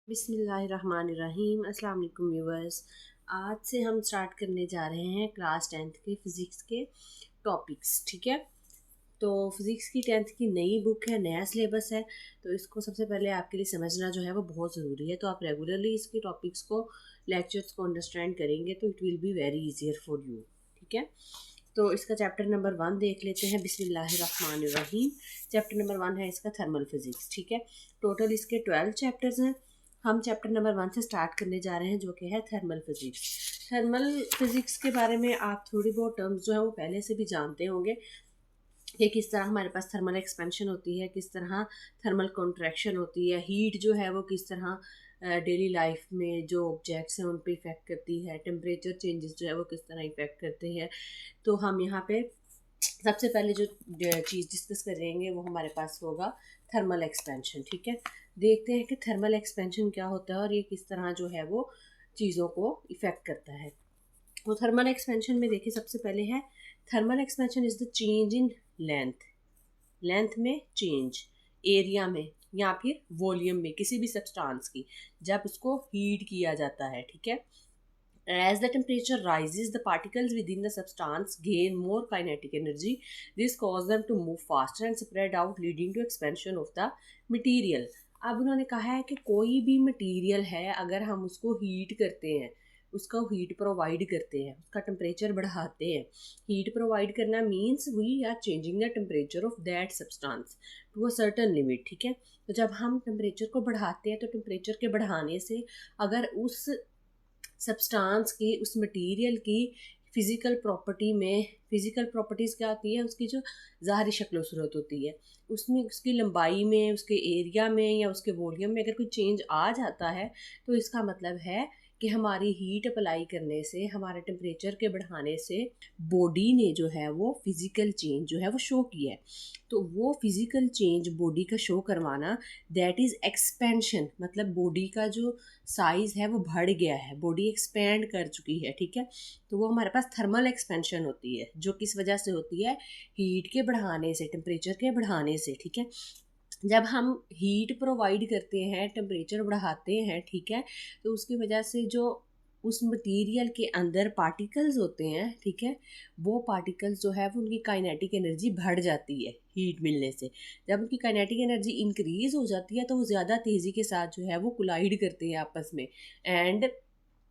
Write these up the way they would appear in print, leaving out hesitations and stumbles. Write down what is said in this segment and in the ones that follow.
बिस्मिल्लाहिर्रहमानिर्रहीम। अस्सलाम वालेकुम व्यूअर्स। आज से हम स्टार्ट करने जा रहे हैं क्लास 10th के फ़िज़िक्स के टॉपिक्स। ठीक है, तो फ़िज़िक्स की 10th की नई बुक है, नया सिलेबस है, तो इसको सबसे पहले आपके लिए समझना जो है वो बहुत ज़रूरी है। तो आप रेगुलरली इसके टॉपिक्स को, लेक्चर्स को अंडरस्टैंड करेंगे तो it will be very easier for you. ठीक है, तो इसका चैप्टर नंबर 1 देख लेते हैं। बिस्मिल्लाहिर्रहमानिर्रहीम। चैप्टर नंबर 1 है इसका थर्मल फिज़िक्स। ठीक है, टोटल इसके 12 चैप्टर्स हैं। हम चैप्टर नंबर 1 से स्टार्ट करने जा रहे हैं, जो कि है थर्मल फिज़िक्स। थर्मल फिज़िक्स के बारे में आप थोड़ी बहुत टर्म्स जो है वो पहले से भी जानते होंगे कि किस तरह हमारे पास थर्मल एक्सपेंशन होती है, किस तरह थर्मल कॉन्ट्रैक्शन होती है, हीट जो है वो किस तरह डेली लाइफ में जो ऑब्जेक्ट्स हैं उन पे इफ़ेक्ट करती है, टेम्परेचर चेंजेस जो है वो किस तरह इफ़ेक्ट करते हैं। तो हम यहाँ पे सबसे पहले जो चीज़ डिस्कस करेंगे वो हमारे पास होगा थर्मल एक्सपेंशन। ठीक है, देखते हैं कि थर्मल एक्सपेंशन क्या होता है और ये किस तरह जो है वो चीज़ों को इफ़ेक्ट करता है। तो थर्मल एक्सपेंशन में देखिए, सबसे पहले है thermal expansion is the change in length में चेंज, एरिया में या फिर वॉल्यूम में किसी भी सब्सटेंस की, जब उसको हीट किया जाता है। ठीक है, as the temperature rises, the particles within the substance gain more kinetic energy. This causes them to move faster and spread out, leading to expansion of the material. अब उन्होंने कहा है कि कोई भी मटेरियल है, अगर हम उसको हीट करते हैं, उसका हीट प्रोवाइड करते हैं, उसका टेम्परेचर बढ़ाते हैं। हीट प्रोवाइड करना means we are changing the temperature of that substance to a certain limit. ठीक है, तो जब हम टेम्परेचर को बढ़ाते हैं तो टेम्परेचर के बढ़ाने से अगर उस सब्सटेंस की, उस मटेरियल की फ़िज़िकल प्रॉपर्टीज़ क्या होती है, उसकी जो ज़ाहरी शक्ल सूरत होती है, उसमें उसकी लंबाई में, उसके एरिया में या उसके वॉल्यूम में अगर कोई चेंज आ जाता है तो इसका मतलब है कि हमारी हीट अप्लाई करने से, हमारे टेम्परेचर के बढ़ाने से बॉडी ने जो है वो फिज़िकल चेंज जो है वो शो किया है। तो वो फिज़िकल चेंज बॉडी का शो करवाना, दैट इज़ एक्सपेंशन। मतलब बॉडी का जो साइज़ है वो बढ़ गया है, बॉडी एक्सपेंड कर चुकी है। ठीक है, तो वो हमारे पास थर्मल एक्सपेंशन होती है, जो किस वजह से होती है, हीट के बढ़ाने से, टेम्परेचर के बढ़ाने से। ठीक है, जब हम हीट प्रोवाइड करते हैं, टेम्परेचर बढ़ाते हैं, ठीक है, तो उसकी वजह से जो उस मटेरियल के अंदर पार्टिकल्स होते हैं, ठीक है, वो पार्टिकल्स जो है वो उनकी काइनेटिक एनर्जी बढ़ जाती है हीट मिलने से। जब उनकी काइनेटिक एनर्जी इंक्रीज हो जाती है तो वो ज़्यादा तेज़ी के साथ जो है वो कोलाइड करते हैं आपस में, and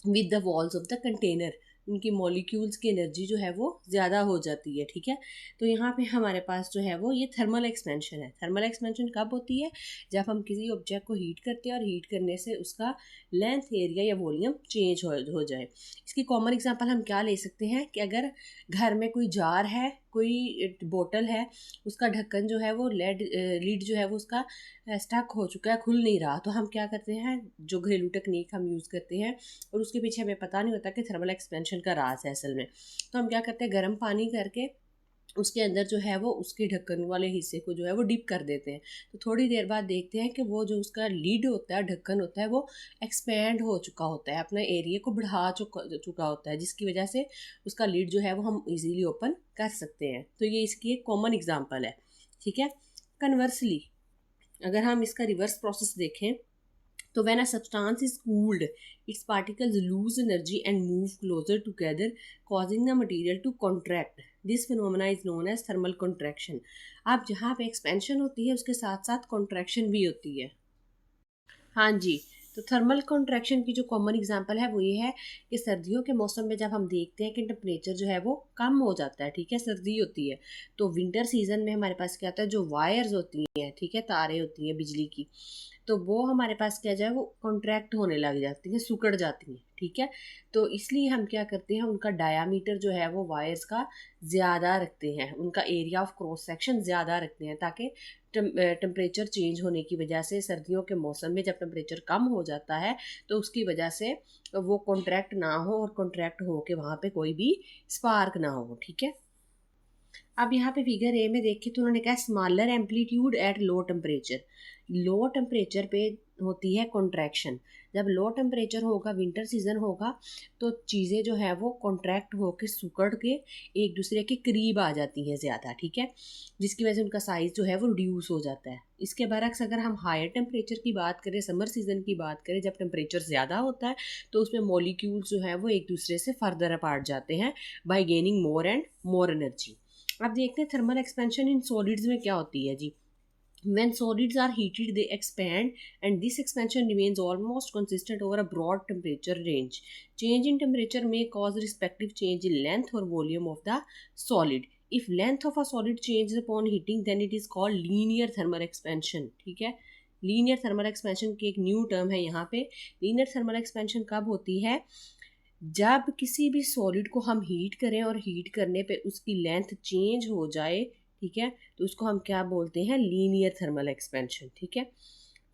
with the walls of the container, उनकी मॉलिक्यूल्स की एनर्जी जो है वो ज़्यादा हो जाती है। ठीक है, तो यहाँ पे हमारे पास जो है वो ये थर्मल एक्सपेंशन है। थर्मल एक्सपेंशन कब होती है, जब हम किसी ऑब्जेक्ट को हीट करते हैं और हीट करने से उसका लेंथ, एरिया या वॉल्यूम चेंज हो जाए। इसकी कॉमन एग्जांपल हम क्या ले सकते हैं कि अगर घर में कोई जार है, कोई बोतल है, उसका ढक्कन जो है वो लीड जो है वो उसका स्टक हो चुका है, खुल नहीं रहा, तो हम क्या करते हैं, जो घरेलू टेक्निक हम यूज़ करते हैं और उसके पीछे हमें पता नहीं होता कि थर्मल एक्सपेंशन का राज है असल में, तो हम क्या करते हैं, गर्म पानी करके उसके अंदर जो है वो उसके ढक्कन वाले हिस्से को जो है वो डिप कर देते हैं। तो थोड़ी देर बाद देखते हैं कि वो जो उसका लीड होता है, ढक्कन होता है, वो एक्सपेंड हो चुका होता है, अपने एरिया को बढ़ा चुका होता है, जिसकी वजह से उसका लीड जो है वो हम इजीली ओपन कर सकते हैं। तो ये इसकी एक कॉमन एग्जांपल है। ठीक है, कन्वर्सली अगर हम इसका रिवर्स प्रोसेस देखें, तो when a substance is cooled, its particles lose energy and move closer together, causing the material to contract. This phenomena is known as thermal contraction. अब जहाँ पे एक्सपेंशन होती है उसके साथ साथ कॉन्ट्रैक्शन भी होती है। हाँ जी, तो थर्मल कॉन्ट्रैक्शन की जो कॉमन एग्जांपल है वो ये है कि सर्दियों के मौसम में जब हम देखते हैं कि टेम्परेचर जो है वो कम हो जाता है, ठीक है, सर्दी होती है, तो विंटर सीजन में हमारे पास क्या होता है, जो वायर्स होती हैं, ठीक है, तारें होती हैं बिजली की, तो वो हमारे पास क्या जाए वो कॉन्ट्रैक्ट होने लग जाती हैं, सिकुड़ जाती हैं। ठीक है, तो इसलिए हम क्या करते हैं, उनका डायामीटर जो है वो वायर्स का ज़्यादा रखते हैं, उनका एरिया ऑफ क्रॉस सेक्शन ज़्यादा रखते हैं, ताकि टेम्परेचर चेंज होने की वजह से सर्दियों के मौसम में जब टेम्परेचर कम हो जाता है तो उसकी वजह से वो कॉन्ट्रैक्ट ना हो और कॉन्ट्रैक्ट हो के वहाँ पे कोई भी स्पार्क ना हो। ठीक है, अब यहाँ पे फिगर ए में देखिए तो उन्होंने कहा smaller amplitude at low temperature. Low temperature पे होती है कॉन्ट्रैक्शन। जब लो टेम्परेचर होगा, विंटर सीजन होगा, तो चीज़ें जो है वो कॉन्ट्रैक्ट होकर सिकुड़ के एक दूसरे के करीब आ जाती हैं ज़्यादा, ठीक है, जिसकी वजह से उनका साइज़ जो है वो रिड्यूस हो जाता है। इसके बरक्स अगर हम हायर टेम्परेचर की बात करें, समर सीज़न की बात करें, जब टेम्परेचर ज़्यादा होता है तो उसमें मॉलिक्यूल्स जो है वो एक दूसरे से फर्दर अपार्ट जाते हैं bye gaining more and more energy. अब देखते हैं थर्मल एक्सपेंशन इन सॉलिड्स में क्या होती है जी। When solids are heated, they expand, and this expansion remains almost consistent over a broad temperature range. Change in temperature may cause respective change in length or volume of the solid. If length of a solid changes upon heating, then it is called linear thermal expansion. ठीक है, linear thermal expansion की एक new term है यहाँ पे। Linear thermal expansion कब होती है? जब किसी भी सॉलिड को हम हीट करें और हीट करने पे उसकी लेंथ चेंज हो जाए, ठीक है, तो उसको हम क्या बोलते हैं? लीनियर थर्मल एक्सपेंशन, ठीक है।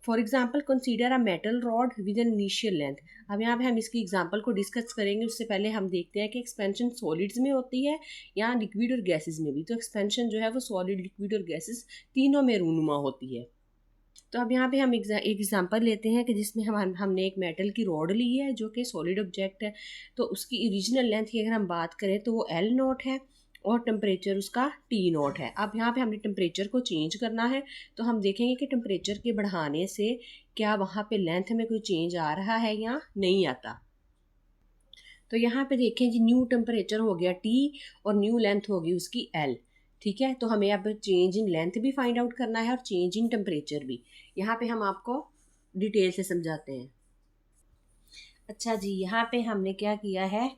For example consider a metal rod with an initial length. अब यहाँ पे हम इसकी एग्जाम्पल को डिस्कस करेंगे, उससे पहले हम देखते हैं कि एक्सपेंशन सॉलिड्स में होती है या लिक्विड और गैसेस में भी। तो एक्सपेंशन जो है वो सॉलिड, लिक्विड और गैसेस तीनों में रूनुमा होती है। तो अब यहाँ पे हम एक एग्जांपल लेते हैं कि जिसमें हमने एक मेटल की रॉड ली है जो कि सॉलिड ऑब्जेक्ट है। तो उसकी ओरिजिनल लेंथ की अगर हम बात करें तो वो L नॉट है और टेम्परेचर उसका T नॉट है। अब यहाँ पे हमने टेम्परेचर को चेंज करना है, तो हम देखेंगे कि टेम्परेचर के बढ़ाने से क्या वहाँ पे लेंथ में कोई चेंज आ रहा है या नहीं आता। तो यहाँ पे देखें जी, न्यू टेम्परेचर हो गया T और न्यू लेंथ होगी उसकी L, ठीक है। तो हमें अब चेंज इन लेंथ भी फाइंड आउट करना है और चेंज इन टेम्परेचर भी। यहाँ पे हम आपको डिटेल से समझाते हैं। अच्छा जी, यहाँ पे हमने क्या किया है,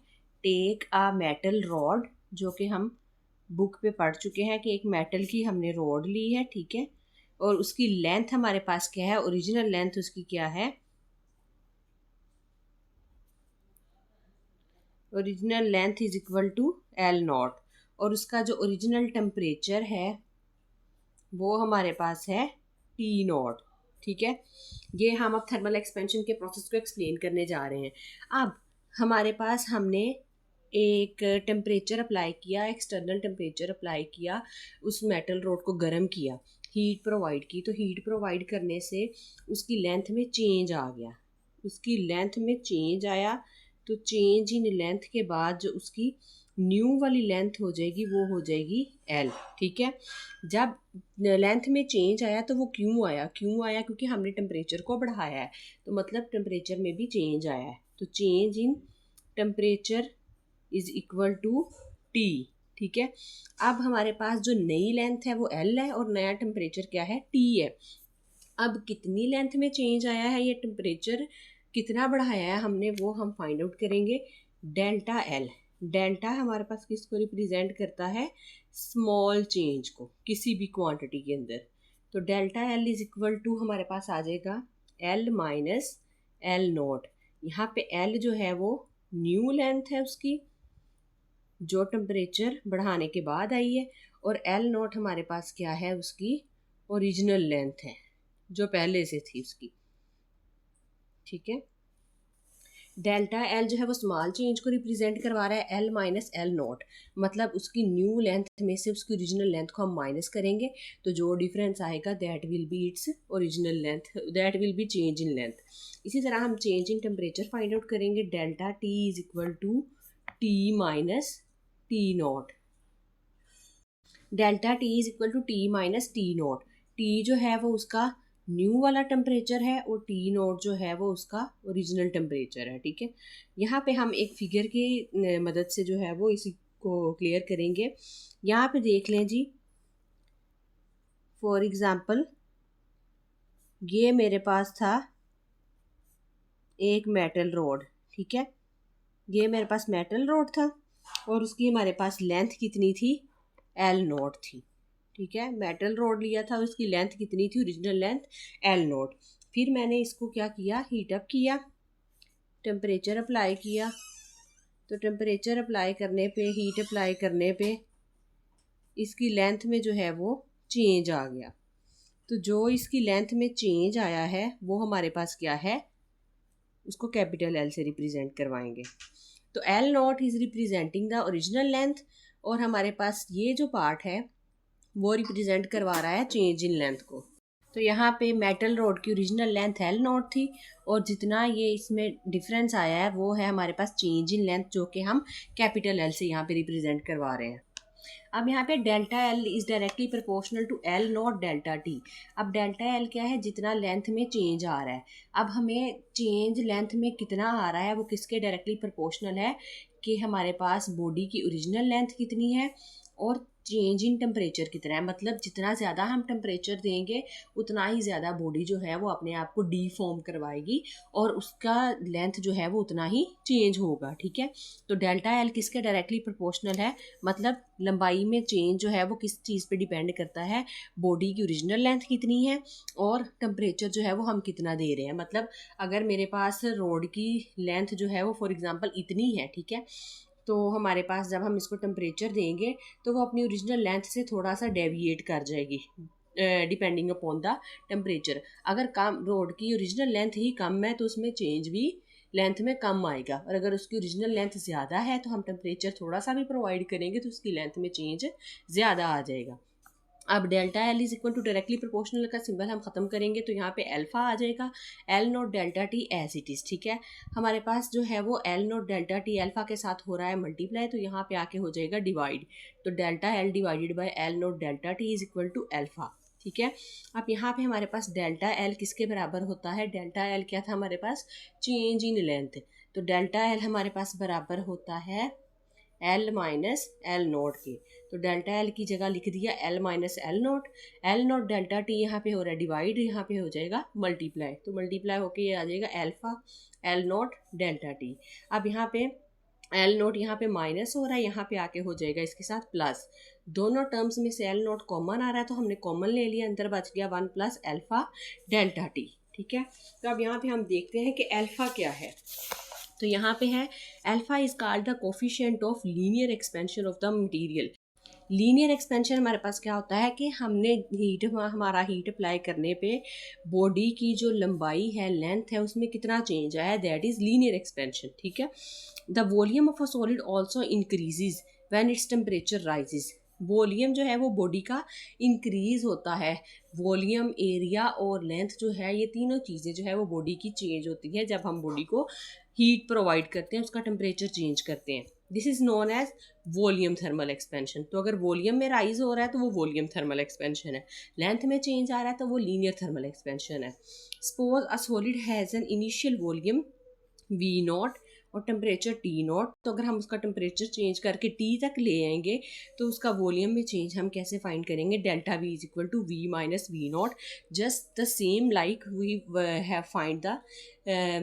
टेक अ मेटल रॉड, जो कि हम बुक पे पढ़ चुके हैं कि एक मेटल की हमने रॉड ली है, ठीक है, और उसकी लेंथ हमारे पास क्या है, ओरिजिनल लेंथ उसकी क्या है, original length is equal to L naught, और उसका जो ओरिजिनल टेम्परेचर है वो हमारे पास है T नॉट, ठीक है। ये हम अब थर्मल एक्सपेंशन के प्रोसेस को एक्सप्लेन करने जा रहे हैं। अब हमारे पास हमने एक टेम्परेचर अप्लाई किया, एक्सटर्नल टेम्परेचर अप्लाई किया, उस मेटल रोड को गर्म किया, हीट प्रोवाइड की। तो हीट प्रोवाइड करने से उसकी लेंथ में चेंज आ गया, उसकी लेंथ में चेंज आया। तो चेंज इन लेंथ के बाद जो उसकी न्यू वाली लेंथ हो जाएगी वो हो जाएगी L, ठीक है। जब लेंथ में चेंज आया तो वो क्यों आया? क्यों आया? क्योंकि हमने टेम्परेचर को बढ़ाया है, तो मतलब टेम्परेचर में भी चेंज आया है। तो change in temperature is equal to T, ठीक है। अब हमारे पास जो नई लेंथ है वो L है और नया टेम्परेचर क्या है, T है। अब कितनी लेंथ में चेंज आया है, ये टेम्परेचर कितना बढ़ाया है हमने, वो हम फाइंड आउट करेंगे। डेल्टा L, डेल्टा हमारे पास किसको रिप्रेजेंट करता है, स्मॉल चेंज को किसी भी क्वांटिटी के अंदर। तो delta L is equal to हमारे पास आ जाएगा L माइनस L नॉट। यहाँ पे L जो है वो न्यू लेंथ है उसकी, जो टेम्परेचर बढ़ाने के बाद आई है, और L नॉट हमारे पास क्या है, उसकी ओरिजिनल लेंथ है जो पहले से थी उसकी, ठीक है। डेल्टा L जो है वो स्मॉल चेंज को रिप्रेजेंट करवा रहा है, L माइनस L नॉट, मतलब उसकी न्यू लेंथ में से उसकी ओरिजिनल लेंथ को हम माइनस करेंगे, तो जो डिफरेंस आएगा that will be its original length, that will be change in length. इसी तरह हम change in temperature find out करेंगे। Delta T is equal to T minus T naught, delta T is equal to T minus T naught. T जो है वो उसका new वाला temperature है और T नॉट जो है वो उसका ओरिजिनल टेम्परेचर है, ठीक है। यहाँ पे हम एक फिगर की मदद से जो है वो इसी को क्लियर करेंगे। यहाँ पे देख लें जी, फॉर एग्ज़ाम्पल ये मेरे पास था एक मेटल रोड, ठीक है, ये मेरे पास मेटल रोड था और उसकी हमारे पास लेंथ कितनी थी, L नॉट थी, ठीक है। मेटल रोड लिया था, उसकी लेंथ कितनी थी, ओरिजिनल लेंथ L नॉट। फिर मैंने इसको क्या किया, हीट अप किया, टेम्परेचर अप्लाई किया। तो टेम्परेचर अप्लाई करने पे, हीट अप्लाई करने पे इसकी लेंथ में जो है वो चेंज आ गया। तो जो इसकी लेंथ में चेंज आया है वो हमारे पास क्या है, उसको कैपिटल L से रिप्रेजेंट करवाएंगे। तो L not is representing the original length, और हमारे पास ये जो पार्ट है वो रिप्रेजेंट करवा रहा है चेंज इन लेंथ को। तो यहाँ पे मेटल रोड की ओरिजिनल लेंथ एल नॉट थी, और जितना ये इसमें डिफरेंस आया है वो है हमारे पास चेंज इन लेंथ, जो कि हम कैपिटल एल से यहाँ पे रिप्रेजेंट करवा रहे हैं। अब यहाँ पे delta L is directly proportional to L naught delta T. अब डेल्टा एल क्या है, जितना लेंथ में चेंज आ रहा है। अब हमें चेंज लेंथ में कितना आ रहा है वो किसके डायरेक्टली प्रोपोर्शनल है, कि हमारे पास बॉडी की ओरिजिनल लेंथ कितनी है और चेंज इन टेम्परेचर कितना है। मतलब जितना ज़्यादा हम टेम्परेचर देंगे उतना ही ज़्यादा बॉडी जो है वो अपने आप को डीफॉर्म करवाएगी और उसका लेंथ जो है वो उतना ही चेंज होगा। ठीक है, तो डेल्टा एल किसके डायरेक्टली प्रोपोर्शनल है, मतलब लंबाई में चेंज जो है वो किस चीज़ पे डिपेंड करता है, बॉडी की ओरिजिनल लेंथ कितनी है और टेम्परेचर जो है वो हम कितना दे रहे हैं। मतलब अगर मेरे पास रोड की लेंथ जो है वो फॉर एग्जांपल इतनी है, ठीक है, तो हमारे पास जब हम इसको टेम्परेचर देंगे तो वो अपनी ओरिजिनल लेंथ से थोड़ा सा डेविएट कर जाएगी डिपेंडिंग अपॉन द टेम्परेचर। अगर कम रोड की ओरिजिनल लेंथ ही कम है तो उसमें चेंज भी लेंथ में कम आएगा, और अगर उसकी ओरिजिनल लेंथ ज़्यादा है तो हम टेम्परेचर थोड़ा सा भी प्रोवाइड करेंगे तो उसकी लेंथ में चेंज ज़्यादा आ जाएगा। अब delta L is equal to directly proportional का सिंबल हम ख़त्म करेंगे तो यहाँ पे अल्फा आ जाएगा, L naught delta T as it is. ठीक है, हमारे पास जो है वो L naught delta T alpha के साथ हो रहा है मल्टीप्लाई, तो यहाँ पे आके हो जाएगा डिवाइड, तो delta L divided by L naught delta T is equal to alpha. ठीक है, अब यहाँ पे हमारे पास डेल्टा एल किसके बराबर होता है, डेल्टा एल क्या था हमारे पास, चेंज इन लेंथ, तो डेल्टा एल हमारे पास बराबर होता है एल माइनस एल नोट के, तो डेल्टा एल की जगह लिख दिया L minus L note delta T यहाँ पे हो रहा है डिवाइड, यहाँ पे हो जाएगा मल्टीप्लाई, तो मल्टीप्लाई होके ये आ जाएगा alpha L note delta T. अब यहाँ पे एल नोट यहाँ पे माइनस हो रहा है, यहाँ पे आके हो जाएगा इसके साथ प्लस, दोनों टर्म्स में से एल नोट कॉमन आ रहा है तो हमने कॉमन ले लिया, अंदर बच गया 1 प्लस एल्फा डेल्टा टी। ठीक है, तो अब यहाँ पे हम देखते हैं कि एल्फा क्या है, तो यहाँ पे है alpha is called the coefficient of linear expansion of the material. Linear expansion हमारे पास क्या होता है कि हमने हमारा हीट अप्लाई करने पे बॉडी की जो लंबाई है, लेंथ है, उसमें कितना चेंज आया, दैट इज लीनियर एक्सपेंशन। ठीक है, the volume of a solid also increases when its temperature rises. Volume जो है वो बॉडी का इंक्रीज होता है, वॉल्यूम, एरिया और लेंथ जो है ये तीनों चीज़ें जो है वो बॉडी की चेंज होती है जब हम बॉडी को हीट प्रोवाइड करते हैं, उसका टेम्परेचर चेंज करते हैं। This is known as volume thermal expansion. तो अगर वॉल्यूम में राइज हो रहा है तो वो वॉल्यूम थर्मल एक्सपेंशन है, लेंथ में चेंज आ रहा है तो वो लीनियर थर्मल एक्सपेंशन है। Suppose a solid has an initial volume we not और टेम्परेचर टी नॉट, तो अगर हम उसका टेम्परेचर चेंज करके टी तक ले आएंगे तो उसका वॉल्यूम में चेंज हम कैसे फाइंड करेंगे, delta V is equal to V minus V naught, just the same like we have find the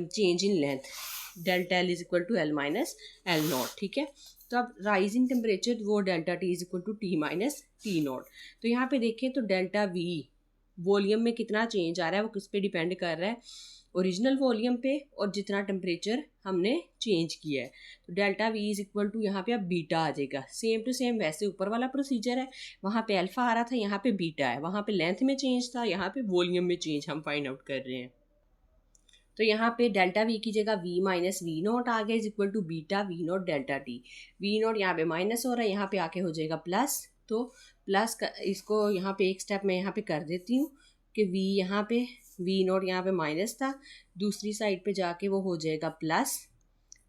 change in length, delta L is equal to L minus L naught. ठीक है, तो अब rising temperature वो delta T is equal to T minus T naught. तो यहाँ पे देखें तो डेल्टा वी वॉल्यूम में कितना चेंज आ रहा है वो किस पे डिपेंड कर रहा है, ओरिजिनल वॉल्यूम पे और जितना टेम्परेचर हमने चेंज किया है। तो delta V is equal to यहाँ पे अब बीटा आ जाएगा, सेम टू सेम वैसे ऊपर वाला प्रोसीजर है, वहाँ पे अल्फा आ रहा था, यहाँ पे बीटा है, वहाँ पे लेंथ में चेंज था, यहाँ पे वॉल्यूम में चेंज हम फाइंड आउट कर रहे हैं। तो यहाँ पे डेल्टा वी की जगह वी माइनस वी नॉट आ गया is equal to beta V naught delta T. V naught यहाँ पे माइनस हो रहा है, यहाँ पे आके हो जाएगा प्लस, तो प्लस का इसको यहाँ पे एक स्टेप मैं यहाँ पे कर देती हूँ कि वी यहाँ पे वी नॉट यहाँ पे माइनस था, दूसरी साइड पे जाके वो हो जाएगा plus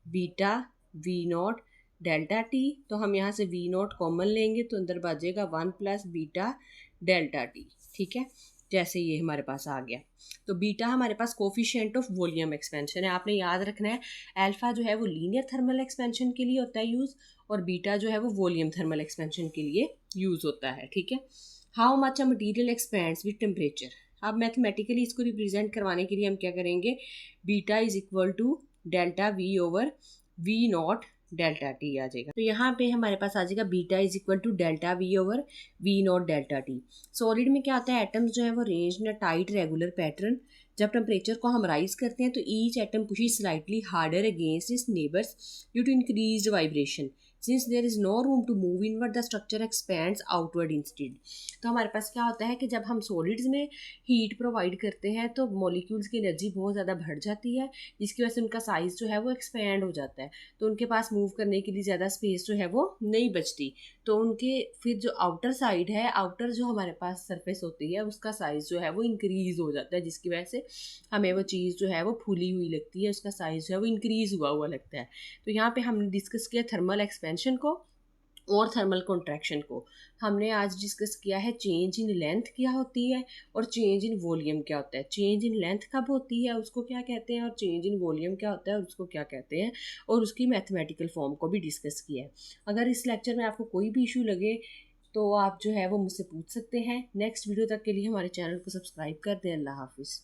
beta V naught delta T, तो हम यहाँ से वी नॉट कॉमन लेंगे तो अंदर बचेगा 1 प्लस बीटा डेल्टा टी। ठीक है, जैसे ये हमारे पास आ गया, तो बीटा हमारे पास कोफिशिएंट ऑफ वॉल्यूम एक्सपेंशन है। आपने याद रखना है अल्फा जो है वो लीनियर थर्मल एक्सपेंशन के लिए होता है यूज़, और बीटा जो है वो वॉल्यूम थर्मल एक्सपेंशन के लिए यूज़ होता है। ठीक है, how much a material expands with temperature. अब मैथमेटिकली इसको रिप्रेजेंट करवाने के लिए हम क्या करेंगे, beta is equal to delta V over V naught delta T आ जाएगा, तो यहाँ पे हमारे पास आ जाएगा beta is equal to delta V over V naught delta T. Solid में क्या होता है, एटम्स जो है वो range in tight regular pattern, जब टेम्परेचर को हम राइज करते हैं तो each atom pushes slightly harder against its neighbours due to increased vibration. Since there is no room to move inward the structure expands outward instead. तो हमारे पास क्या होता है कि जब हम सॉलिड्स में हीट प्रोवाइड करते हैं तो मॉलिक्यूल्स की एनर्जी बहुत ज़्यादा बढ़ जाती है, जिसकी वजह से उनका साइज़ जो है वो एक्सपैंड हो जाता है, तो उनके पास मूव करने के लिए ज़्यादा स्पेस जो है वो नहीं बचती। तो उनके फिर जो आउटर साइड है, आउटर जो हमारे पास सरफेस होती है उसका साइज़ जो है वो इंक्रीज़ हो जाता है, जिसकी वजह से हमें वो चीज़ जो है वो फूली हुई लगती है, उसका साइज़ जो है वो इंक्रीज़ हुआ हुआ लगता है। तो यहाँ पे हमने डिस्कस किया थर्मल एक्सपेंशन को और थर्मल कॉन्ट्रैक्शन को। हमने आज डिस्कस किया है चेंज इन लेंथ क्या होती है और चेंज इन वॉल्यूम क्या होता है। चेंज इन लेंथ कब होती है उसको क्या कहते हैं, और चेंज इन वॉल्यूम क्या होता है और उसको क्या कहते हैं, और उसकी मैथमेटिकल फॉर्म को भी डिस्कस किया है। अगर इस लेक्चर में आपको कोई भी इशू लगे तो आप जो है वो मुझसे पूछ सकते हैं। नेक्स्ट वीडियो तक के लिए हमारे चैनल को सब्सक्राइब कर दें। अल्लाह हाफिज़।